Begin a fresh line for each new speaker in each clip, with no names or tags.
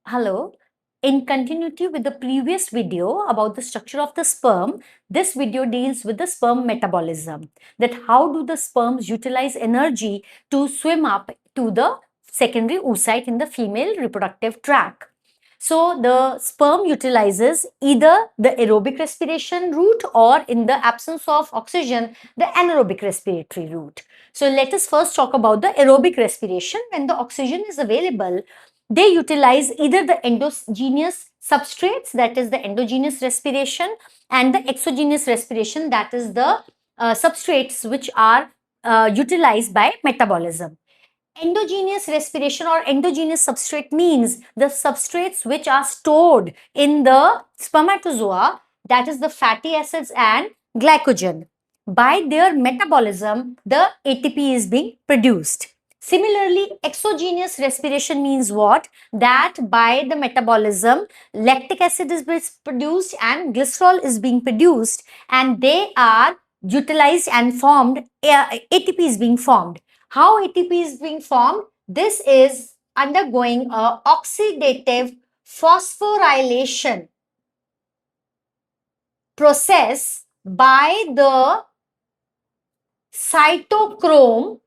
Hello. In continuity with the previous video about the structure of the sperm, this video deals with the sperm metabolism. That how do the sperms utilize energy to swim up to the secondary oocyte in the female reproductive tract. So the sperm utilizes either the aerobic respiration route or in the absence of oxygen, the anaerobic respiratory route. So let us first talk about the aerobic respiration. When the oxygen is available, they utilize either the endogenous substrates, that is the endogenous respiration, and the exogenous respiration, that is the substrates which are utilized by metabolism. Endogenous respiration or endogenous substrate means the substrates which are stored in the spermatozoa, that is the fatty acids and glycogen. By their metabolism, the ATP is being produced. Similarly, exogenous respiration means what? That by the metabolism, lactic acid is produced and glycerol is being produced, and they are utilized and formed, ATP is being formed. How ATP is being formed? This is undergoing a oxidative phosphorylation process by the cytochrome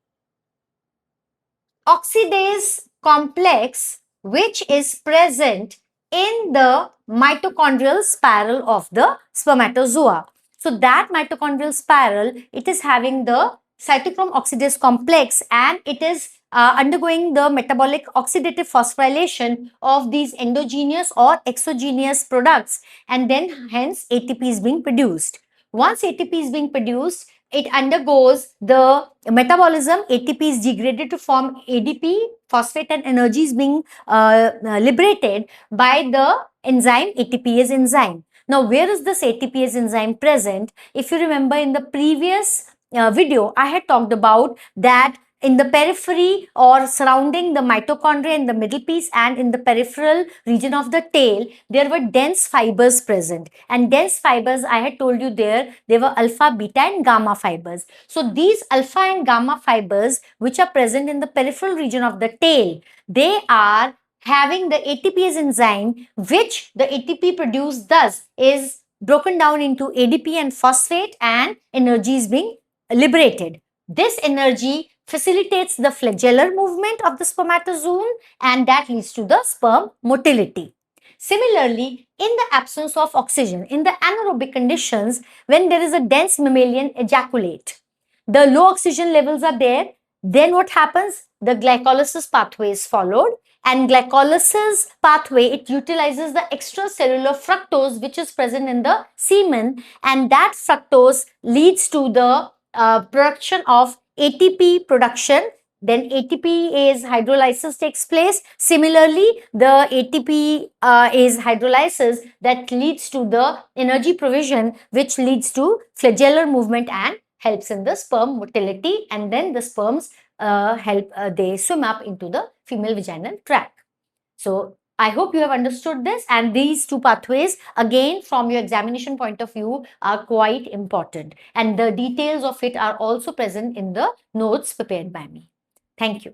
oxidase complex, which is present in the mitochondrial spiral of the spermatozoa. So that mitochondrial spiral, it is having the cytochrome oxidase complex, and it is undergoing the metabolic oxidative phosphorylation of these endogenous or exogenous products, and then hence ATP is being produced. Once ATP is being produced, it undergoes the metabolism. ATP is degraded to form ADP, phosphate, and energy is being liberated by the enzyme ATPase enzyme. Now, where is this ATPase enzyme present? If you remember in the previous video, I had talked about that in the periphery or surrounding the mitochondria in the middle piece and in the peripheral region of the tail, there were dense fibers present. And dense fibers, I had told you they were alpha, beta and gamma fibers. So these alpha and gamma fibers which are present in the peripheral region of the tail, they are having the ATPase enzyme, which the ATP produced thus is broken down into ADP and phosphate, and energy is being liberated. This energy facilitates the flagellar movement of the spermatozoon, and that leads to the sperm motility. Similarly, in the absence of oxygen, in the anaerobic conditions, when there is a dense mammalian ejaculate, the low oxygen levels are there, then what happens? The glycolysis pathway is followed, and glycolysis pathway, it utilizes the extracellular fructose which is present in the semen, and that fructose leads to the production of ATP production. Then ATPase hydrolysis takes place. Similarly, the ATP is hydrolysis that leads to the energy provision, which leads to flagellar movement and helps in the sperm motility, and then the sperms they swim up into the female vaginal tract. So I hope you have understood this, and these two pathways, again, from your examination point of view, are quite important, and the details of it are also present in the notes prepared by me. Thank you.